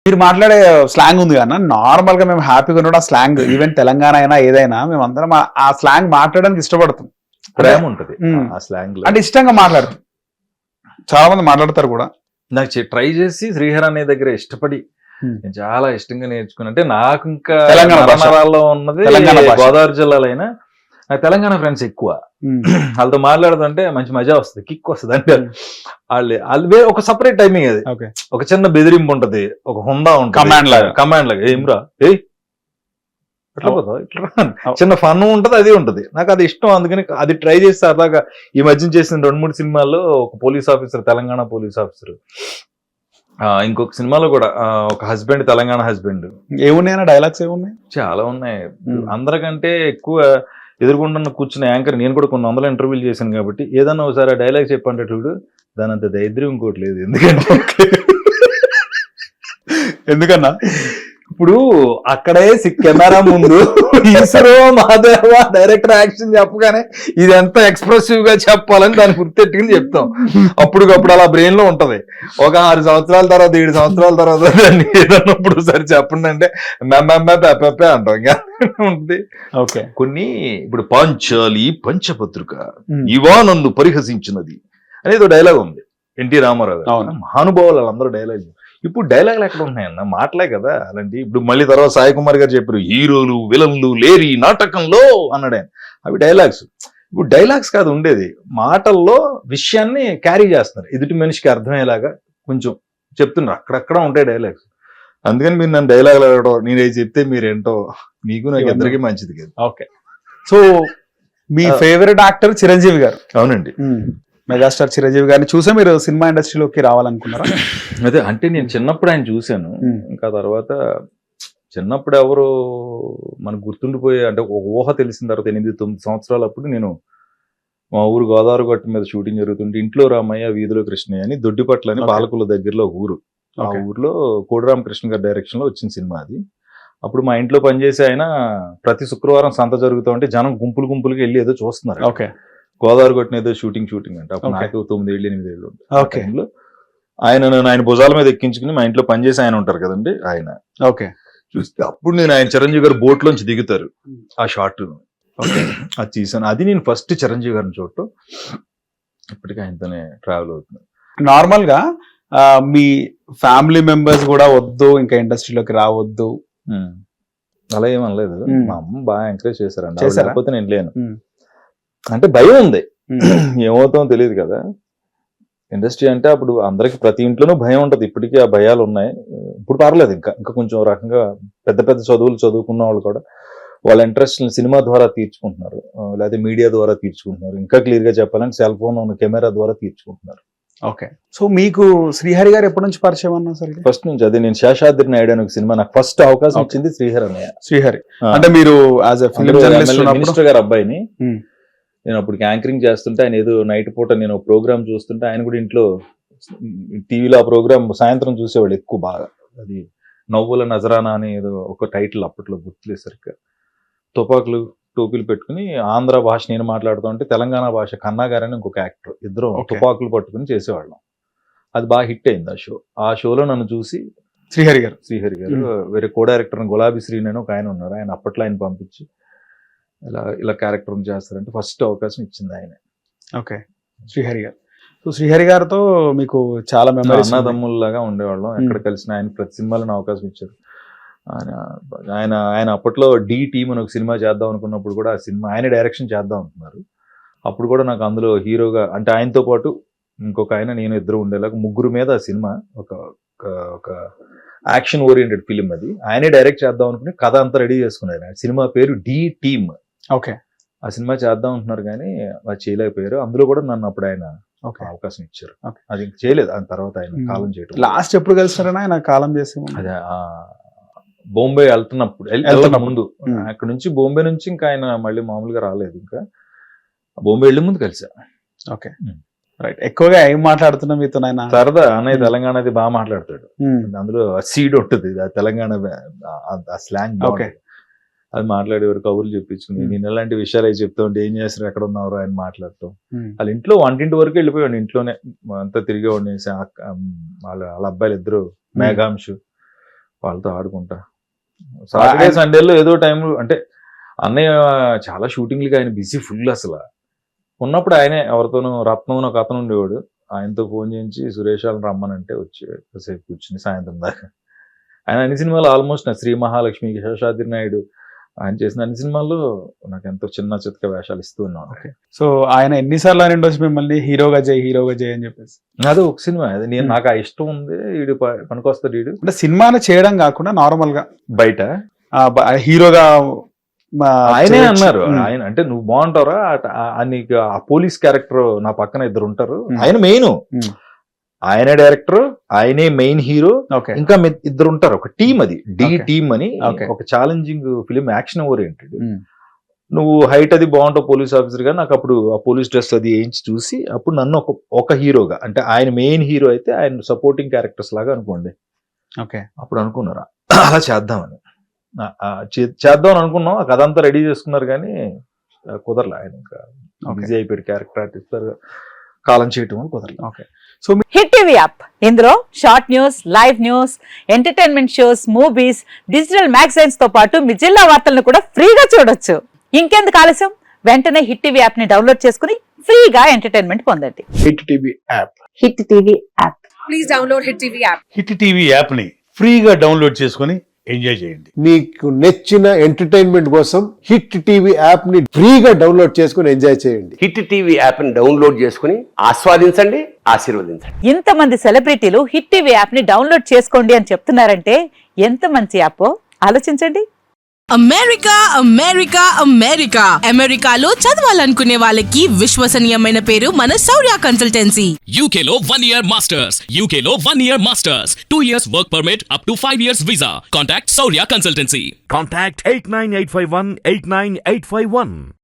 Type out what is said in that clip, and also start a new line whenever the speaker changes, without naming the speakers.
మీరు మాట్లాడే స్లాంగ్ ఉంది కదా, నార్మల్ గా మేము హ్యాపీగా ఉన్నాడు ఆ స్లాంగ్, ఈవెన్ తెలంగాణ అయినా ఏదైనా మేము అందరం ఆ స్లాంగ్ మాట్లాడడానికి ఇష్టపడుతుంది,
ప్రేమ ఉంటది ఆ స్లాంగ్ లో,
అంటే ఇష్టంగా మాట్లాడుతాం. చాలా మంది మాట్లాడతారు కూడా.
నాకు ట్రై చేసి శ్రీహర్ అనే దగ్గర ఇష్టపడి నేను చాలా ఇష్టంగా నేర్చుకున్నా. అంటే నాకు ఇంకా నరాల్లో ఉన్నది గోదావరి జిల్లాలో అయినా నాకు తెలంగాణ ఫ్రెండ్స్ ఎక్కువ. వాళ్ళతో మాట్లాడుతుంటే మంచి మజా వస్తుంది, కిక్ వస్తుంది. అంటే వాళ్ళు ఒక సపరేట్ టైమింగ్, అది ఒక చిన్న బెదిరింపు ఉంటది, ఒక హుందా ఉంటుంది, కమాండ్ లాగా ఏమ్రా ఇట్లా పోతావు ఇట్లా, చిన్న ఫన్ ఉంటది, అది ఉంటది. నాకు అది ఇష్టం, అందుకని అది ట్రై చేసి సరదాగా ఈ మధ్యన చేసిన 2-3 సినిమాల్లో ఒక police officer, Telangana police officer, ఇంకొక సినిమాలో కూడా ఒక హస్బెండ్, తెలంగాణ హస్బెండ్.
ఏమున్నాయి డైలాగ్స్? ఏమున్నాయి?
చాలా ఉన్నాయి. అందరికంటే ఎక్కువ ఎదుర్కొంటున్న కూర్చున్న యాంకర్ నేను కూడా కొన్ని 100 ఇంటర్వ్యూలు చేశాను కాబట్టి ఏదన్నా ఒకసారి ఆ డైలాగ్ చెప్పంటే చూడు, దాని అంత దరిద్రం ఇంకోటి లేదు.
ఎందుకన్నా
ఇప్పుడు అక్కడే కెమెరా ముందు ఈశ్వరో మాదేవ డైరెక్టర్ యాక్షన్ చెప్పగానే ఇది ఎంత ఎక్స్ప్రెసివ్ గా చెప్పాలని దాన్ని గుర్తెట్టుకుని చెప్తాం. అప్పటికప్పుడు అలా బ్రెయిన్ లో ఉంటది. ఒక 6 సంవత్సరాల తర్వాత 7 సంవత్సరాల తర్వాత దాన్ని ఏదన్నప్పుడు సరి చెప్పండి అంటే మెప్పే అంటాం, ఇంకా ఉంటుంది.
ఓకే.
కొన్ని ఇప్పుడు పాంచాలి పంచపత్రిక ఇవా నన్ను పరిహసించినది అనేది డైలాగ్ ఉంది ఎన్టీ రామారావు గారు. మహానుభావులు వాళ్ళందరూ డైలాగ్. ఇప్పుడు డైలాగులు ఎక్కడ ఉన్నాయన్న, మాటలే కదా అలాంటి. ఇప్పుడు మళ్ళీ తర్వాత సాయి కుమార్ గారు చెప్పారు హీరోలు విలన్లు లేరి నాటకంలో అన్నాడు ఆయన. అవి డైలాగ్స్. ఇప్పుడు డైలాగ్స్ కాదు ఉండేది, మాటల్లో విషయాన్ని క్యారీ చేస్తున్నారు, ఎదుటి మనిషికి అర్థమయ్యేలాగా కొంచెం చెప్తున్నారు. అక్కడక్కడ ఉంటాయి డైలాగ్స్. అందుకని మీరు నన్ను డైలాగులు అడగడం, నేను చెప్తే మీరేంటో మీకు నాకు ఇద్దరికి మంచిది కదా.
ఓకే. సో మీ ఫేవరెట్ యాక్టర్ చిరంజీవి గారు?
అవునండి.
మెగాస్టార్ చిరంజీవి గారిని చూసే మీరు సినిమా ఇండస్ట్రీలోకి రావాలనుకున్నారా?
అదే, అంటే నేను చిన్నప్పుడు ఆయన చూశాను. ఇంకా తర్వాత చిన్నప్పుడు ఎవరు మనకు గుర్తుండిపోయే, అంటే ఒక ఊహ తెలిసిన తర్వాత 8-9 సంవత్సరాలు అప్పుడు నేను మా ఊరు గోదావరి గట్టు మీద షూటింగ్ జరుగుతుంటే ఇంట్లో రామయ్య వీధిలో కృష్ణయ్య అని దొడ్డిపట్ల అని పాలకుల దగ్గరలో ఊరు. ఆ ఊర్లో కోడిరామకృష్ణ గారి డైరెక్షన్ లో వచ్చిన సినిమా అది. అప్పుడు మా ఇంట్లో పనిచేసి ఆయన ప్రతి శుక్రవారం సంత జరుగుతూ ఉంటే జనం గుంపులు గుంపులుగా వెళ్ళి ఏదో చూస్తున్నారు.
ఓకే.
గోదావరి కొట్టిన ఏదో షూటింగ్ అంటే అప్పుడు నాకు 9-8 ఏళ్ళు. ఆయన భుజాల మీద ఎక్కించుకుని మా ఇంట్లో పనిచేసి ఆయన ఉంటారు కదండి ఆయన.
ఓకే.
చూస్తే అప్పుడు నేను ఆయన చిరంజీవి గారు బోట్ లోంచి దిగుతారు, ఆ షాట్ అది తీసాను. అది నేను ఫస్ట్ చిరంజీవి గారిని చూడటం. ఇప్పటికీ ఆయనతోనే ట్రావెల్ అవుతుంది.
నార్మల్ గా మీ ఫ్యామిలీ మెంబర్స్ కూడా వద్దు ఇంకా ఇండస్ట్రీలోకి రావద్దు
అలా ఏమనలేదు. మా అమ్మ బాగా ఎంకరేజ్ చేశారండి, లేకపోతే నేను లేను. అంటే భయం ఉంది, ఏమవుతామో తెలియదు కదా. ఇండస్ట్రీ అంటే అప్పుడు అందరికి ప్రతి ఇంట్లోనూ భయం ఉంటది. ఇప్పటికీ ఆ భయాలు ఉన్నాయి. ఇప్పుడు పర్లేదు, ఇంకా కొంచెం రకంగా పెద్ద పెద్ద చదువులు చదువుకున్న వాళ్ళు కూడా వాళ్ళ ఇంట్రెస్ట్ సినిమా ద్వారా తీర్చుకుంటున్నారు, లేదా మీడియా ద్వారా తీర్చుకుంటున్నారు. ఇంకా క్లియర్ గా చెప్పాలంటే సెల్ ఫోన్ కెమెరా ద్వారా తీర్చుకుంటున్నారు.
ఓకే. సో మీకు శ్రీహరి గారు ఎప్పటి నుంచి పరిచయం అన్నా? సరే,
ఫస్ట్ నుంచి. అదే నేను శేషాద్రి నాయుడు అనే ఒక సినిమా నాకు ఫస్ట్ అవకాశం ఇచ్చింది శ్రీహరి అన్నయ్య.
శ్రీహరి అంటే మీరు as a film journalist
minister గారు అబ్బాయిని. నేను అప్పుడు యాంకరింగ్ చేస్తుంటే ఆయన ఏదో నైట్ పూట నేను ప్రోగ్రామ్ చూస్తుంటే ఆయన కూడా ఇంట్లో టీవీలో ఆ ప్రోగ్రామ్ సాయంత్రం చూసేవాళ్ళు ఎక్కువ బాగా. అది నవ్వుల నజరానా అని ఏదో ఒక టైటిల్ అప్పట్లో గుర్తులేదు సరిగ్గా. తుపాకులు టోపీలు పెట్టుకుని ఆంధ్ర భాష నేను మాట్లాడుతూ ఉంటే తెలంగాణ భాష కన్నా గారని ఇంకొక యాక్టర్, ఇద్దరు తుపాకులు పట్టుకుని చేసేవాళ్ళం. అది బాగా హిట్ అయింది ఆ షో. ఆ షోలో నన్ను చూసి శ్రీహరి గారు వేరే కో డైరెక్టర్ గులాబీ శ్రీని అని ఒక ఆయన ఉన్నారు, ఆయన అప్పట్లో ఆయన పంపించి ఇలా క్యారెక్టర్ చేస్తారంటే ఫస్ట్ అవకాశం ఇచ్చింది ఆయన. ఓకే.
శ్రీహరి గారు. సో శ్రీహరి గారితో మీకు చాలా మెమరీస్?
అన్నదమ్ముల్లాగా ఉండేవాళ్ళం, ఎక్కడ కలిసిన ఆయన ప్రతి సినిమాలో అవకాశం ఇచ్చారు ఆయన. అప్పట్లో డి టీమ్ అని ఒక సినిమా చేద్దాం అనుకున్నప్పుడు కూడా ఆ సినిమా ఆయన డైరెక్షన్ చేద్దాం అనుకున్నారు. అప్పుడు కూడా నాకు అందులో హీరోగా, అంటే ఆయనతో పాటు ఇంకొక ఆయన నేను ఇద్దరు ఉండేలాగా ముగ్గురు మీద ఆ సినిమా ఒక యాక్షన్ ఓరియంటెడ్ ఫిలిం. అది ఆయనే డైరెక్ట్ చేద్దాం అనుకుని కథ అంతా రెడీ చేసుకున్నారు. సినిమా పేరు డి టీమ్.
ఓకే.
ఆ సినిమా చేద్దాం అంటున్నారు కానీ అది చేయలేకపోయారు. అందులో కూడా నన్ను అప్పుడు ఆయన అవకాశం ఇచ్చారు. అది చేయలేదు, ఆ తర్వాత ఆయన కాలం చేయడం.
లాస్ట్ ఎప్పుడు కలిసినారని ఆయన కాలం చేసి?
అదే బొంబే వెళ్తున్నప్పుడు ముందు, అక్కడ నుంచి బొంబే నుంచి ఇంకా ఆయన మళ్ళీ మామూలుగా రాలేదు. ఇంకా బొంబే వెళ్ళే ముందు కలిసా.
Okay, right. ఎక్కువగా ఏం మాట్లాడుతున్నా మీతో? ఆయన
సరదా అన్నయ్య తెలంగాణది బాగా మాట్లాడతాడు. అందులో సీడ్ ఉంటుంది, తెలంగాణ స్లాంగ్. ఓకే. అది మాట్లాడేవారు, కబుర్లు చెప్పించుకుని నేను ఎలాంటి విషయాలు అవి చెప్తా ఉంటే ఏం చేస్తారు ఎక్కడ ఉన్నారు ఆయన మాట్లాడతాం. వాళ్ళ ఇంట్లో వంటింటి వరకు వెళ్ళిపోయాడు, ఇంట్లోనే అంతా తిరిగేవాడిని. వాళ్ళ అబ్బాయిలు ఇద్దరు మేఘాంశు వాళ్ళతో ఆడుకుంటా. సాటర్డే సండేలో ఏదో టైంలో అంటే అన్నయ్య చాలా షూటింగ్లకి ఆయన బిజీ ఫుల్ అసలు. ఉన్నప్పుడు ఆయనే ఎవరితోనూ రత్నం ఒక అతను ఉండేవాడు, ఆయనతో ఫోన్ చేయించి సురేష్ వాళ్ళని రమ్మనంటే వచ్చి కాసేపు కూర్చుని సాయంత్రం దాకా. ఆయన అన్ని సినిమాలు ఆల్మోస్ట్ శ్రీ మహాలక్ష్మి, శేషాద్రి నాయుడు ఆయన చేసిన అన్ని సినిమాల్లో నాకు ఎంతో చిన్న చితక వేషాలు ఇస్తూ ఉన్నాను.
సో ఆయన ఎన్నిసార్లు అని ఉండొచ్చు మిమ్మల్ని హీరోగా చేయి అని చెప్పేసి?
అదే ఒక సినిమా, అది నేను నాకు ఆ ఇష్టం ఉంది, వీడు పనికొస్తాడు వీడు
అంటే సినిమాలు చేయడం కాకుండా నార్మల్ గా
బయట
హీరోగా
ఆయనే అన్నారు. ఆయన అంటే నువ్వు బాగుంటారా నీకు ఆ పోలీస్ క్యారెక్టర్ నా పక్కన ఇద్దరు ఉంటారు, ఆయన మెయిన్, ఆయన డైరెక్టర్, ఆయనే మెయిన్ హీరో, ఇంకా ఇద్దరు ఉంటారు, ఒక టీం, అది డి టీమ్ అని, ఒక ఛాలెంజింగ్ ఫిలిం, యాక్షన్ ఓరియంటెడ్. నువ్వు హైట్ అది బాగుంటావు పోలీస్ ఆఫీసర్ గా, నాకు అప్పుడు ఆ పోలీస్ డ్రెస్ అది వేయించి చూసి అప్పుడు నన్ను ఒక హీరోగా, అంటే ఆయన మెయిన్ హీరో అయితే ఆయన సపోర్టింగ్ క్యారెక్టర్స్ లాగా అనుకోండి. అప్పుడు అనుకున్నారా అలా చేద్దామని, చేద్దామని అనుకున్నాం. ఆ కథ అంతా రెడీ చేసుకున్నారు కానీ కుదరలే. ఆయన ఇంకా బిజీ అయిపోయాడు, క్యారెక్టర్ ఆర్టిస్ట్ కాలం చేయటం కుదరలేదు.
సో హిట్ టీవీ యాప్, ఇందులో short news, live news, entertainment shows, movies, digital magazines తో పాటు మీ జిల్లా వార్తలను కూడా ఫ్రీగా చూడొచ్చు. ఇంకెందుకు ఆలస్యం, వెంటనే హిట్ టీవీ యాప్ ని డౌన్లోడ్ చేసుకుని ఫ్రీగా ఎంటర్టైన్మెంట్ పొందండి.
Hit TV app,
hit TV app,
please download hit TV app.
Hit TV app ని ఫ్రీగా డౌన్లోడ్ చేసుకుని ఎంజాయ్ చేయండి.
మీకు నచ్చిన ఎంటర్టైన్మెంట్ కోసం హిట్ టీవీ యాప్ ని ఫ్రీగా డౌన్లోడ్ చేసుకుని ఎంజాయ్ చేయండి.
హిట్ టీవీ యాప్ ని డౌన్లోడ్ చేసుకుని ఆస్వాదించండి, ఆశీర్వదించండి.
ఇంతమంది సెలబ్రిటీలు హిట్ టీవీ యాప్ ని డౌన్లోడ్ చేసుకోండి అని చెప్తున్నారంటే ఎంత మంచి యాప్ ఆలోచించండి.
అమెరికా అమెరికా అమెరికా అమెరికాలో చదవాలనుకునే వాళ్ళకి విశ్వసనీయమైన పేరు మన శౌర్య కన్సల్టెన్సీ.
UK లో 1 year masters, UK లో 1 year masters, 2 years work permit up to 5 years visa. Contact Saurya Consultancy.
Contact 89851 89851.